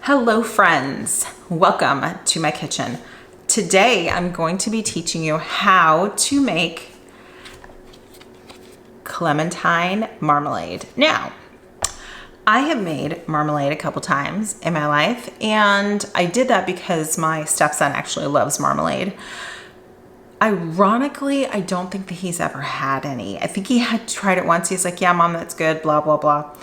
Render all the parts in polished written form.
Hello friends, welcome to my kitchen. Today I'm going to be teaching you how to make clementine marmalade. Now, I have made marmalade a couple times in my life, and I did that because my stepson actually loves marmalade. Ironically, I don't think that he's ever had any. I think he had tried it once. He's like, yeah, mom, that's good, blah, blah, blah.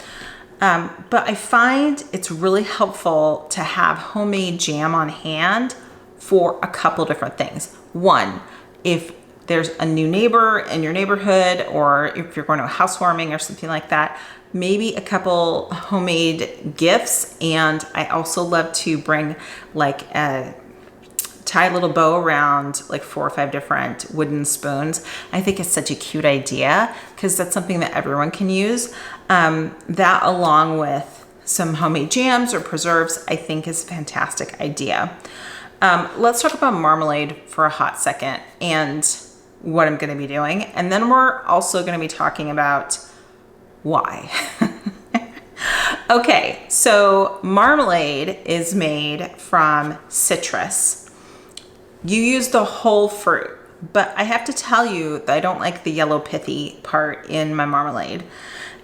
But I find it's really helpful to have homemade jam on hand for a couple different things. One, if there's a new neighbor in your neighborhood, or if you're going to a housewarming or something like that, maybe a couple homemade gifts. And I also love to bring tie a little bow around like 4 or 5 different wooden spoons. I think it's such a cute idea because that's something that everyone can use. That along with some homemade jams or preserves, I think is a fantastic idea. Let's talk about marmalade for a hot second and what I'm going to be doing. And then we're also going to be talking about why. Okay, so marmalade is made from citrus. You use the whole fruit, but I have to tell you that I don't like the yellow pithy part in my marmalade.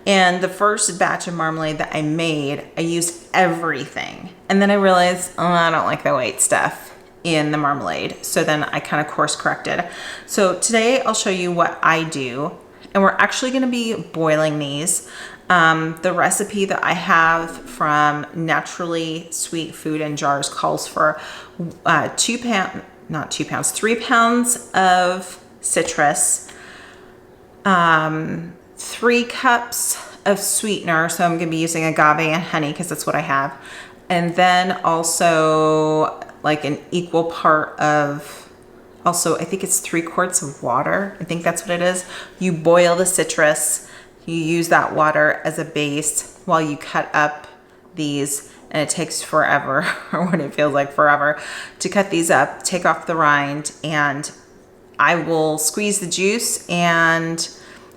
And the first batch of marmalade that I made, I used everything. And then I realized, oh, I don't like the white stuff in the marmalade. So then I kind of course corrected. So today I'll show you what I do. And we're actually going to be boiling these. The recipe that I have from Naturally Sweet Food in Jars calls for 3 pounds of citrus, 3 cups of sweetener. So I'm going to be using agave and honey because that's what I have. And then also like an equal part of, I think it's 3 quarts of water. I think that's what it is. You boil the citrus. You use that water as a base while you cut up these, and it takes forever, or what it feels like forever, to cut these up, take off the rind, and I will squeeze the juice and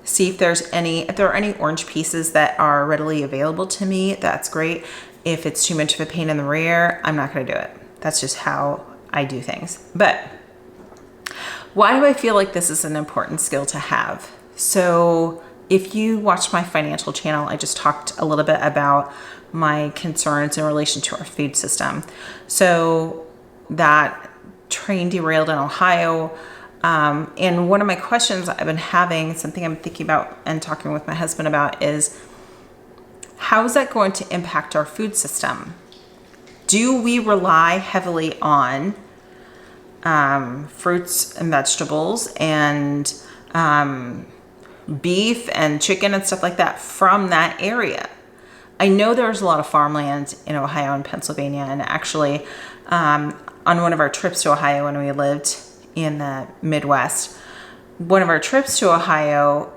see if there are any orange pieces that are readily available to me. That's great. If it's too much of a pain in the rear, I'm not going to do it. That's just how I do things. But why do I feel like this is an important skill to have? So if you watch my financial channel, I just talked a little bit about my concerns in relation to our food system. So that train derailed in Ohio. And one of my questions I've been having, something I'm thinking about and talking with my husband about, is how is that going to impact our food system? Do we rely heavily on fruits and vegetables and beef and chicken and stuff like that from that area? I know there's a lot of farmland in Ohio and Pennsylvania, and actually on one of our trips to Ohio when we lived in the Midwest, one of our trips to Ohio,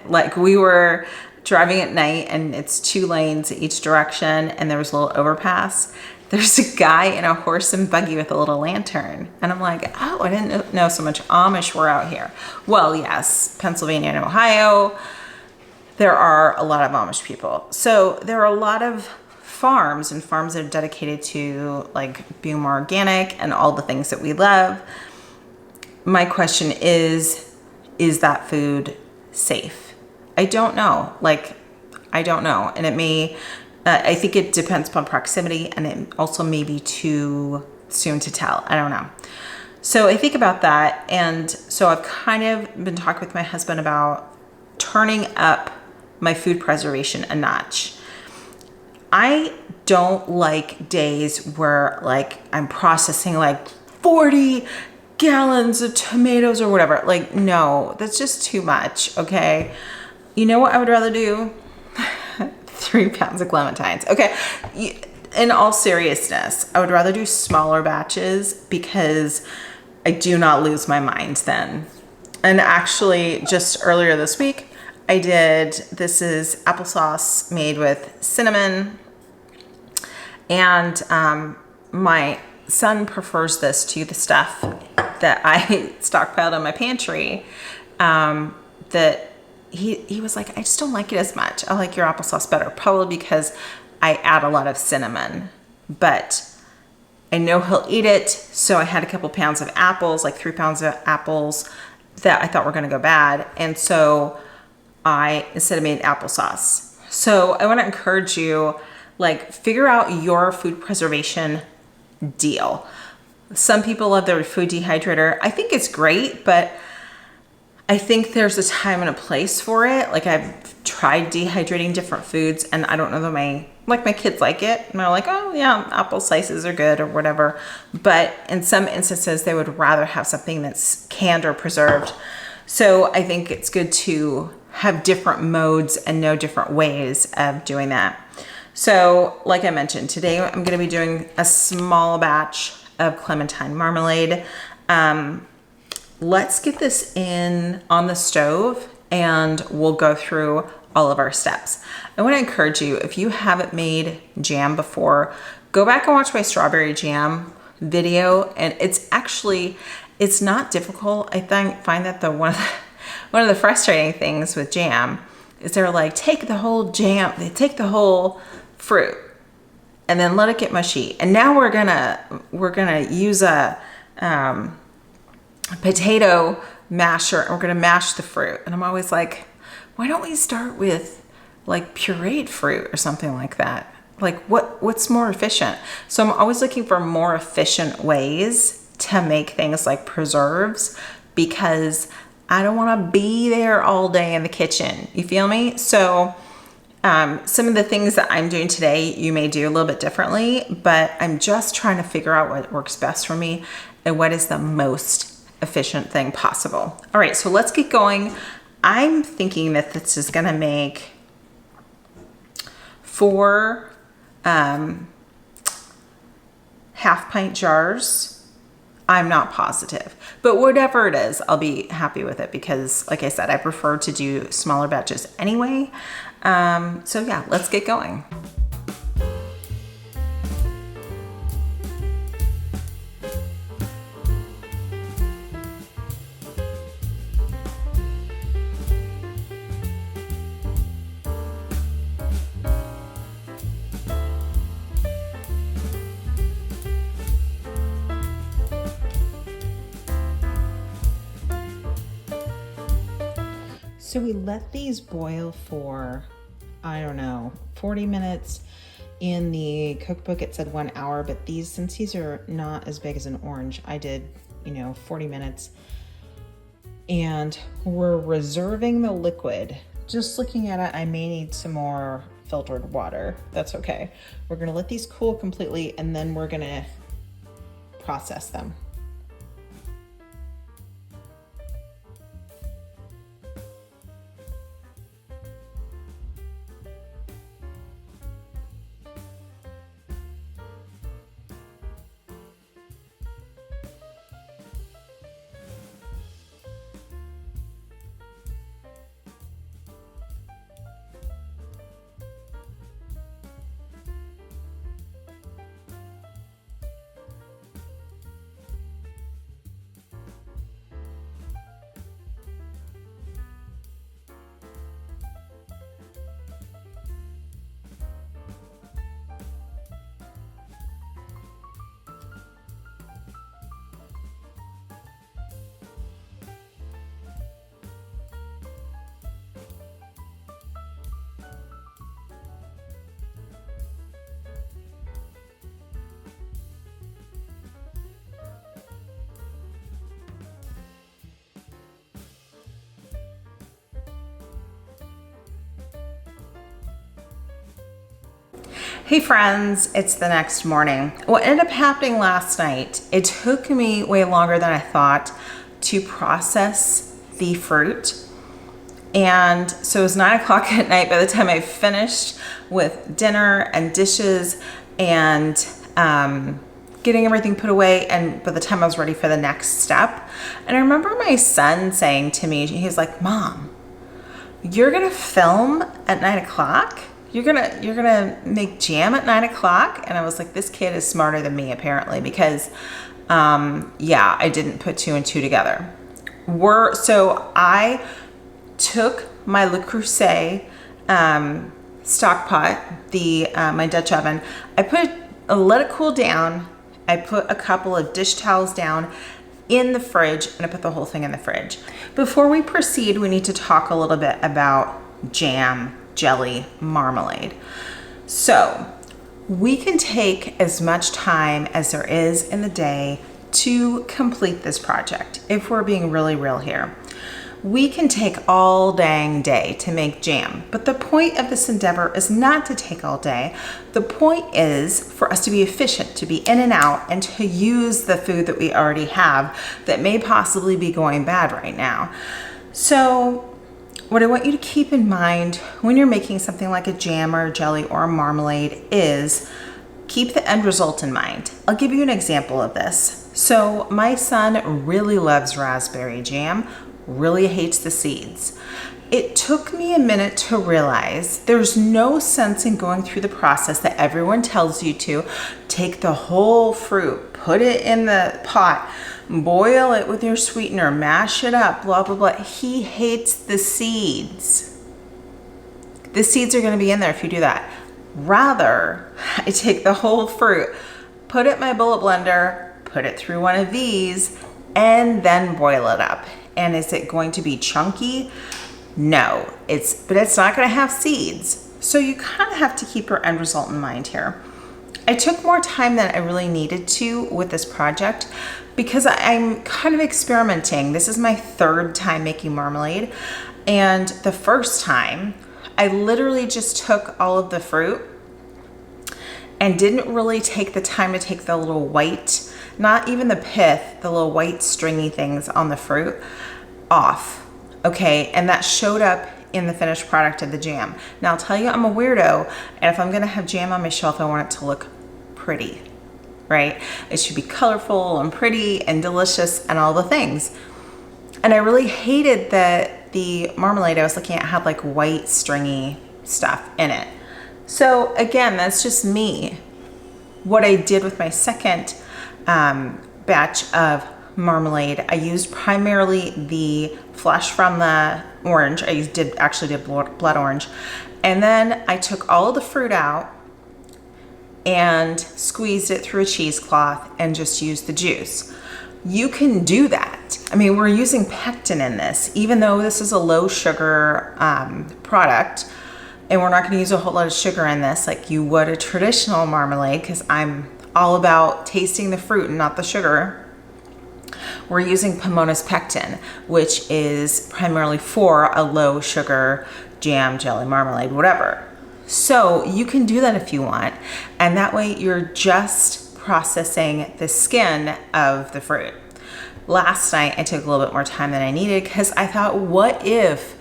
like we were driving at night and it's 2 lanes each direction and there was a little overpass. There's a guy in a horse and buggy with a little lantern. And I'm like, oh, I didn't know so much Amish were out here. Well, yes, Pennsylvania and Ohio, there are a lot of Amish people. So there are a lot of farms that are dedicated to like being more organic and all the things that we love. My question is that food safe? I don't know. I don't know. And it may, I think it depends upon proximity, and it also may be too soon to tell. I don't know. So I think about that. And so I've kind of been talking with my husband about turning up my food preservation a notch. I don't like days where like I'm processing like 40 gallons of tomatoes or whatever. Like, no, that's just too much. Okay. You know what I would rather do? 3 pounds of clementines. Okay. In all seriousness, I would rather do smaller batches because I do not lose my mind then. And actually just earlier this week, this is applesauce made with cinnamon, and my son prefers this to the stuff that I stockpiled in my pantry, that he was like, I just don't like it as much. I like your applesauce better, probably because I add a lot of cinnamon but I know he'll eat it. So I had a couple pounds of apples, like 3 pounds of apples that I thought were gonna go bad. And so I instead made applesauce. So I wanna encourage you, like, figure out your food preservation deal. Some people love their food dehydrator. I think it's great, but I think there's a time and a place for it. Like, I've tried dehydrating different foods and I don't know that my kids like it. And they're like, oh yeah, apple slices are good or whatever. But in some instances, they would rather have something that's canned or preserved. So I think it's good to have different modes and know different ways of doing that. So like I mentioned, today I'm gonna be doing a small batch of clementine marmalade. Let's get this in on the stove and we'll go through all of our steps. I want to encourage you, if you haven't made jam before, go back and watch my strawberry jam video. And it's not difficult. I find that one of the frustrating things with jam is they're like, take the whole jam, they take the whole fruit and then let it get mushy. And now we're gonna use a potato masher and we're gonna mash the fruit. And I'm always like, why don't we start with like pureed fruit or something like that? Like what's more efficient? So I'm always looking for more efficient ways to make things like preserves, because I don't want to be there all day in the kitchen. You feel me? So some of the things that I'm doing today, you may do a little bit differently, but I'm just trying to figure out what works best for me and what is the most efficient thing possible. All right, so let's get going. I'm thinking that this is gonna make 4 half-pint jars. I'm not positive, but whatever it is, I'll be happy with it because, like I said, I prefer to do smaller batches anyway. So yeah, let's get going. So we let these boil for, I don't know, 40 minutes. In the cookbook it said 1 hour, but since these are not as big as an orange, I did, 40 minutes. And we're reserving the liquid. Just looking at it, I may need some more filtered water. That's okay. We're gonna let these cool completely and then we're gonna process them. Hey friends, it's the next morning. What ended up happening last night, it took me way longer than I thought to process the fruit. And so it was 9 o'clock at night by the time I finished with dinner and dishes and getting everything put away, and by the time I was ready for the next step. And I remember my son saying to me, he's like, Mom, you're gonna film at 9 o'clock? You're gonna make jam at 9 o'clock? And I was like, this kid is smarter than me apparently, because yeah, I didn't put 2 and 2 together. So I took my Le Creuset stock pot, my Dutch oven. I put let it cool down. I put a couple of dish towels down in the fridge, and I put the whole thing in the fridge. Before we proceed, we need to talk a little bit about jam, jelly, marmalade. So we can take as much time as there is in the day to complete this project. If we're being really real here, we can take all dang day to make jam, but the point of this endeavor is not to take all day. The point is for us to be efficient, to be in and out, and to use the food that we already have that may possibly be going bad right now. So what I want you to keep in mind when you're making something like a jam or a jelly or a marmalade is keep the end result in mind. I'll give you an example of this. So my son really loves raspberry jam, really hates the seeds. It took me a minute to realize there's no sense in going through the process that everyone tells you to. Take the whole fruit, put it in the pot, boil it with your sweetener, mash it up, blah, blah, blah. He hates the seeds. The seeds are going to be in there if you do that. Rather, I take the whole fruit, put it in my bullet blender, put it through one of these, and then boil it up. And is it going to be chunky? No, but it's not going to have seeds. So you kind of have to keep your end result in mind here. I took more time than I really needed to with this project because I'm kind of experimenting. This is my third time making marmalade. And the first time, I literally just took all of the fruit and didn't really take the time to take the little white, not even the pith, the little white stringy things on the fruit off. Okay, and that showed up in the finished product of the jam. Now I'll tell you, I'm a weirdo, and if I'm gonna have jam on my shelf, I want it to look pretty, right? It should be colorful and pretty and delicious and all the things. And I really hated that the marmalade I was looking at had like white stringy stuff in it. So again, that's just me. What I did with my second batch of marmalade, I used primarily the flesh from the orange. I actually did blood orange. And then I took all of the fruit out and squeezed it through a cheesecloth and just used the juice. You can do that. I mean, we're using pectin in this, even though this is a low sugar product, and we're not going to use a whole lot of sugar in this like you would a traditional marmalade, because I'm all about tasting the fruit and not the sugar. We're using Pomona's pectin, which is primarily for a low sugar jam, jelly, marmalade, whatever. So you can do that if you want, and that way you're just processing the skin of the fruit. Last night I took a little bit more time than I needed because I thought, what if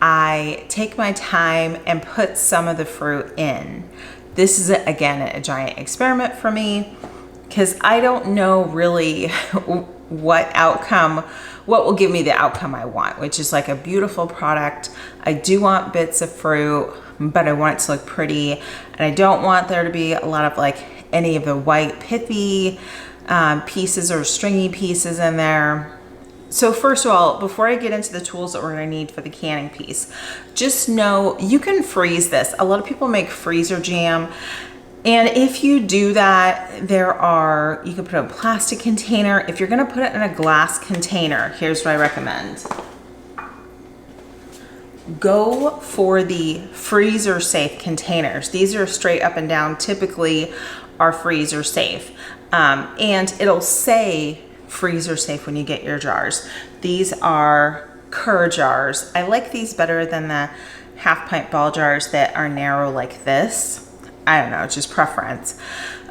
I take my time and put some of the fruit in? This is, again, a giant experiment for me because I don't know really what will give me the outcome I want, which is like a beautiful product. I do want bits of fruit, but I want it to look pretty, and I don't want there to be a lot of like any of the white pithy pieces or stringy pieces in there. So first of all, before I get into the tools that we're gonna need for the canning piece, just know you can freeze this. A lot of people make freezer jam, and if you do that, you can put it in a plastic container. If you're gonna put it in a glass container, here's what I recommend. Go for the freezer safe containers. These are straight up and down, typically are freezer safe. And it'll say freezer safe when you get your jars. These are Cur jars. I like these better than the half pint ball jars that are narrow like this. I don't know, it's just preference.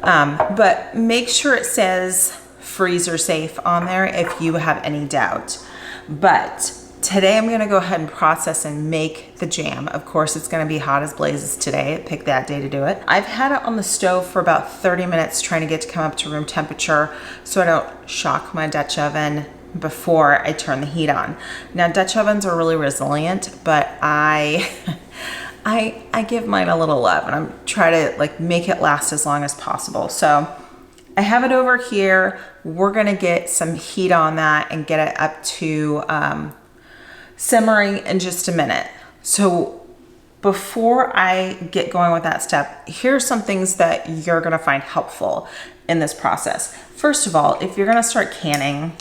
But make sure it says freezer safe on there if you have any doubt. But today I'm gonna go ahead and process and make the jam. Of course, it's gonna be hot as blazes today. Pick that day to do it. I've had it on the stove for about 30 minutes trying to get to come up to room temperature so I don't shock my Dutch oven before I turn the heat on. Now, Dutch ovens are really resilient, but I give mine a little love, and I'm trying to like make it last as long as possible. So I have it over here. We're gonna get some heat on that and get it up to simmering in just a minute. So before I get going with that step, here's some things that you're gonna find helpful in this process. First of all, if you're gonna start canning,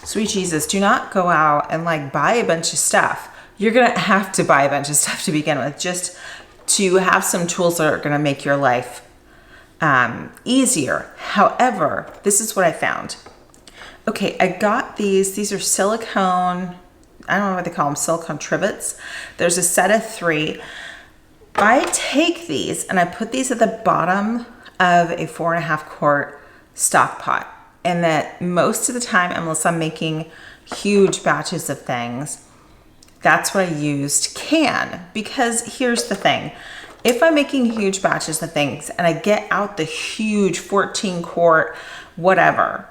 sweet Jesus, do not go out and like buy a bunch of stuff. You're gonna have to buy a bunch of stuff to begin with, just to have some tools that are gonna make your life easier. However, this is what I found. Okay, I got these are silicone, I don't know what they call them, silicone trivets. There's a set of 3. I take these and I put these at the bottom of a 4.5 quart stock pot. And that most of the time, unless I'm making huge batches of things, that's what I use to can. Because here's the thing, if I'm making huge batches of things and I get out the huge 14 quart, whatever,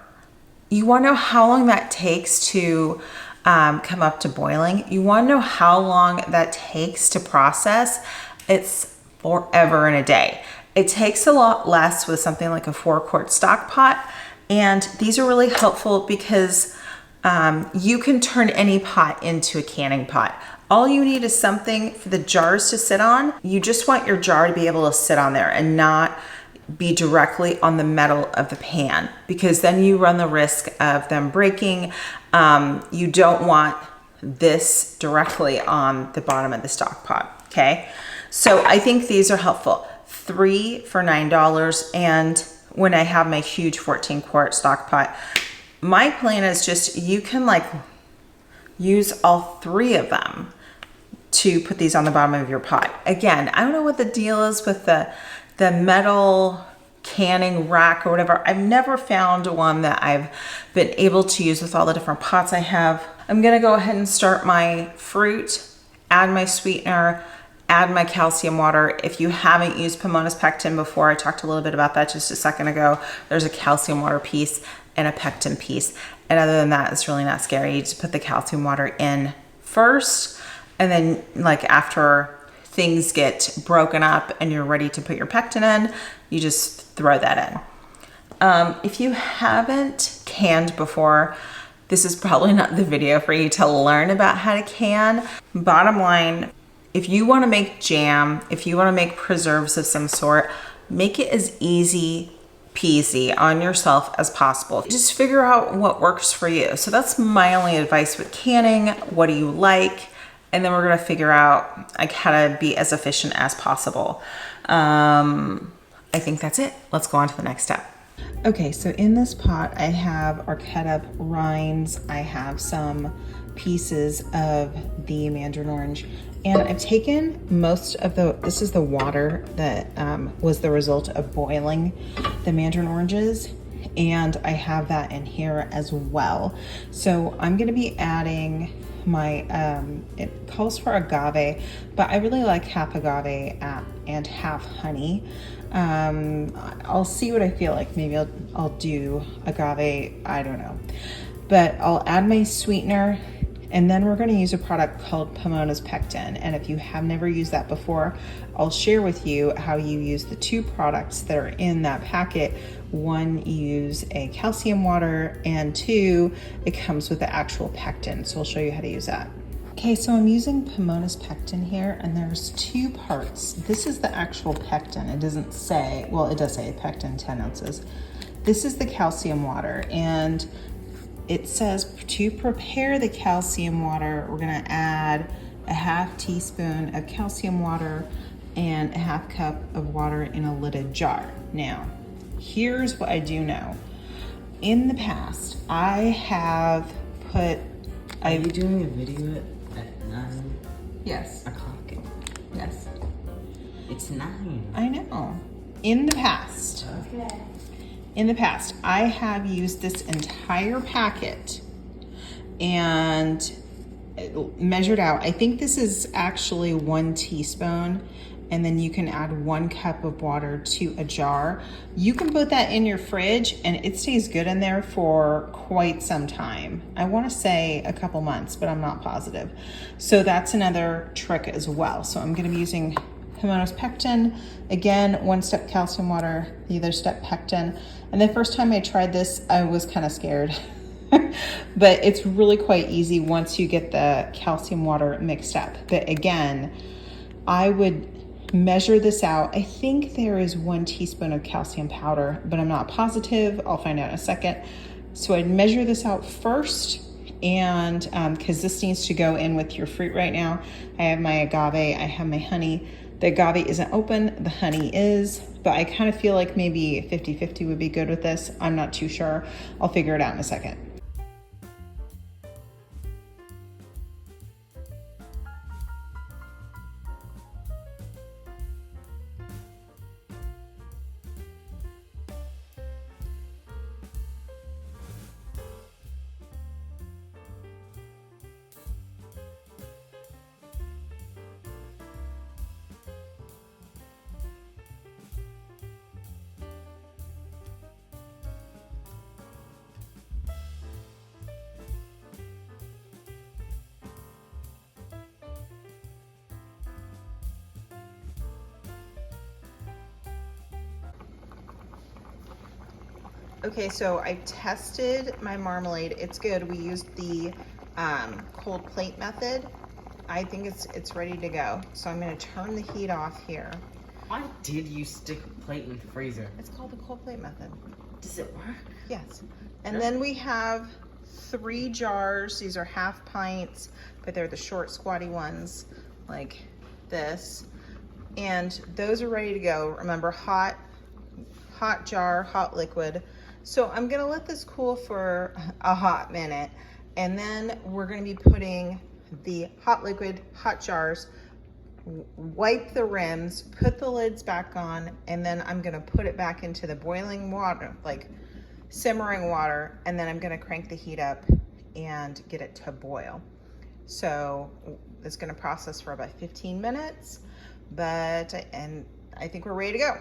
you wanna know how long that takes to come up to boiling. You wanna know how long that takes to process. It's forever and a day. It takes a lot less with something like a 4 quart stock pot. And these are really helpful because you can turn any pot into a canning pot. All you need is something for the jars to sit on. You just want your jar to be able to sit on there and not be directly on the metal of the pan, because then you run the risk of them breaking. You don't want this directly on the bottom of the stock pot, okay? So I think these are helpful. 3 for $9, and when I have my huge 14 quart stock pot, my plan is just, you can like use all 3 of them to put these on the bottom of your pot. Again, I don't know what the deal is with the metal canning rack or whatever. I've never found one that I've been able to use with all the different pots I have. I'm gonna go ahead and start my fruit, add my sweetener, add my calcium water. If you haven't used Pomona's pectin before, I talked a little bit about that just a second ago. There's a calcium water piece and a pectin piece. And other than that, it's really not scary. You just put the calcium water in first, and then like after things get broken up and you're ready to put your pectin in, you just throw that in. If you haven't canned before, this is probably not the video for you to learn about how to can. Bottom line, if you wanna make jam, if you wanna make preserves of some sort, make it as easy peasy on yourself as possible. Just figure out what works for you. So that's my only advice with canning. What do you like? And then we're gonna figure out like how to be as efficient as possible. I think that's it. Let's go on to the next step. Okay, so in this pot, I have our cut up rinds. I have some pieces of the mandarin orange, and I've taken most of this is the water that was the result of boiling the mandarin oranges, and I have that in here as well. So I'm gonna be adding my, it calls for agave, but I really like half agave and half honey. I'll see what I feel like. Maybe I'll do agave, I don't know. But I'll add my sweetener, and then we're gonna use a product called Pomona's Pectin. And if you have never used that before, I'll share with you how you use the 2 products that are in that packet. 1, you use a calcium water, and 2, it comes with the actual pectin. So I'll show you how to use that. Okay, so I'm using Pomona's Pectin here, and there's 2 parts. This is the actual pectin. It doesn't say, well, it does say pectin 10 ounces. This is the calcium water, and it says to prepare the calcium water, we're gonna add a half teaspoon of calcium water and a half cup of water in a lidded jar. Now, here's what I do know. In the past, I have put... Are you doing a video at 9? Yes. O'clock? Yes. It's 9. I know. In the past. Okay. In the past, I have used this entire packet and measured out. I think this is actually 1 teaspoon, and then you can add 1 cup of water to a jar. You can put that in your fridge and it stays good in there for quite some time. I wanna say a couple months, but I'm not positive. So that's another trick as well. So I'm gonna be using Pomona's Pectin. Again, 1 step calcium water, the other step pectin. And the first time I tried this, I was kind of scared. But it's really quite easy once you get the calcium water mixed up. But again, I would measure this out. I think there is 1 teaspoon of calcium powder, but I'm not positive. I'll find out in a second. So I'd measure this out first, and because this needs to go in with your fruit right now. I have my agave, I have my honey. The agave isn't open, the honey is, but I kind of feel like maybe 50-50 would be good with this. I'm not too sure. I'll figure it out in a second. Okay, so I tested my marmalade. It's good. We used the cold plate method. I think it's ready to go. So I'm gonna turn the heat off here. Why did you stick a plate in the freezer? It's called the cold plate method. Does it work? Yes. And then we have 3 jars. These are half pints, but they're the short squatty ones like this. And those are ready to go. Remember, hot jar, hot liquid. So I'm gonna let this cool for a hot minute, and then we're gonna be putting the hot liquid, hot jars, wipe the rims, put the lids back on, and then I'm gonna put it back into the boiling water, like simmering water, and then I'm gonna crank the heat up and get it to boil. So it's gonna process for about 15 minutes, and I think we're ready to go.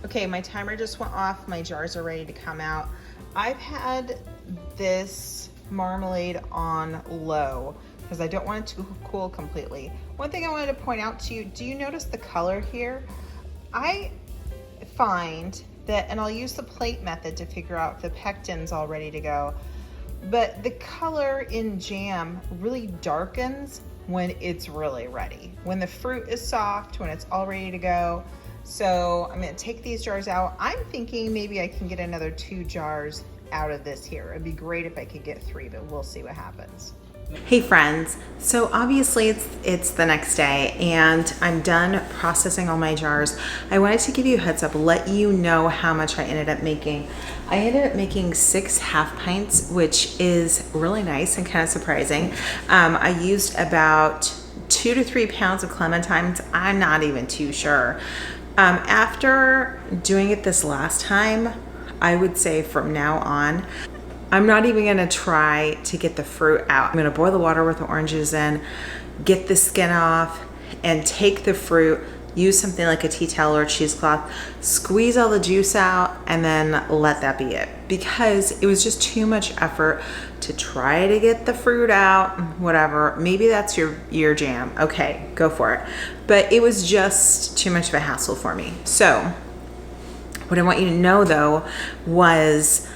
Okay, my timer just went off. My jars are ready to come out. I've had this marmalade on low because I don't want it to cool completely. One thing I wanted to point out to you, do you notice the color here? I find that, and I'll use the plate method to figure out if the pectin's all ready to go, but the color in jam really darkens when it's really ready. When the fruit is soft, when it's all ready to go. So I'm gonna take these jars out. I'm thinking maybe I can get another 2 jars out of this here. It'd be great if I could get 3, but we'll see what happens. Hey friends, so obviously it's the next day and I'm done processing all my jars. I wanted to give you a heads up, let you know how much I ended up making. I ended up making 6 half pints, which is really nice and kind of surprising. I used about 2 to 3 pounds of clementines. I'm not even too sure. After doing it this last time, I would say from now on, I'm not even gonna try to get the fruit out. I'm gonna boil the water with the oranges in, get the skin off, and take the fruit, use something like a tea towel or cheesecloth, squeeze all the juice out, and then let that be it. Because it was just too much effort to try to get the fruit out, whatever. Maybe that's your jam. Okay, go for it. But it was just too much of a hassle for me. So what I want you to know though was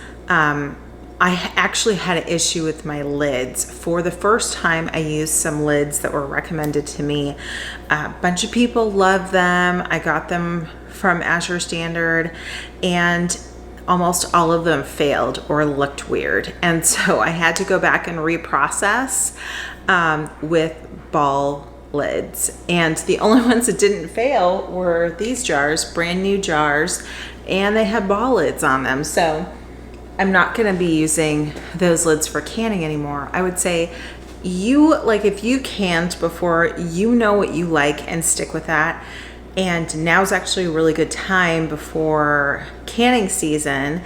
I actually had an issue with my lids. For the first time, I used some lids that were recommended to me. A bunch of people love them. I got them from Azure Standard, and almost all of them failed or looked weird. And so I had to go back and reprocess with ball lids. And the only ones that didn't fail were these jars, brand new jars, and they had ball lids on them. So I'm not gonna be using those lids for canning anymore. I would say if you canned before, you know what you like and stick with that. And now's actually a really good time before canning season.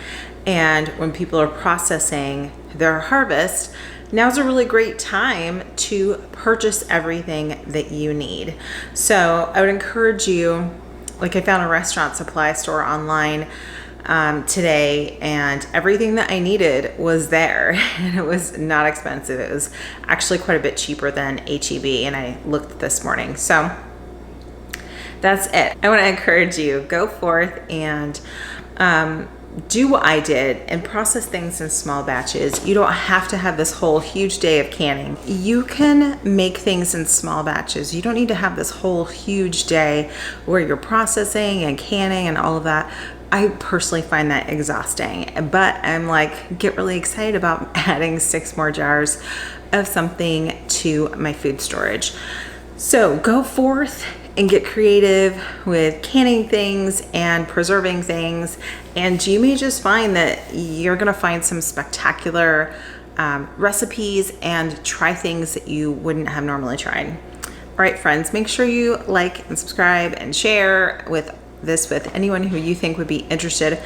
And when people are processing their harvest, now's a really great time to purchase everything that you need. So I would encourage you, like I found a restaurant supply store online today, and everything that I needed was there, and it was not expensive. It was actually quite a bit cheaper than HEB, and I looked this morning. So that's it. I want to encourage you, go forth and do what I did and process things in small batches. You don't have to have this whole huge day of canning. You can make things in small batches. You don't need to have this whole huge day where you're processing and canning and all of that. I personally find that exhausting, but I'm like, get really excited about adding 6 more jars of something to my food storage. So go forth and get creative with canning things and preserving things, and you may just find that you're gonna find some spectacular recipes and try things that you wouldn't have normally tried. All right, friends, make sure you like and subscribe and share with anyone who you think would be interested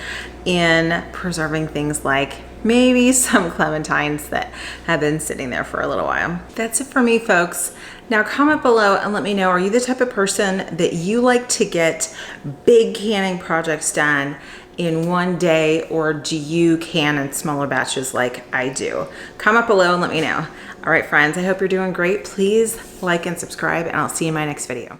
in preserving things like maybe some clementines that have been sitting there for a little while. That's it for me, folks. Now comment below and let me know, are you the type of person that you like to get big canning projects done in one day, or do you can in smaller batches like I do? Comment below and let me know. All right, friends, I hope you're doing great. Please like and subscribe, and I'll see you in my next video.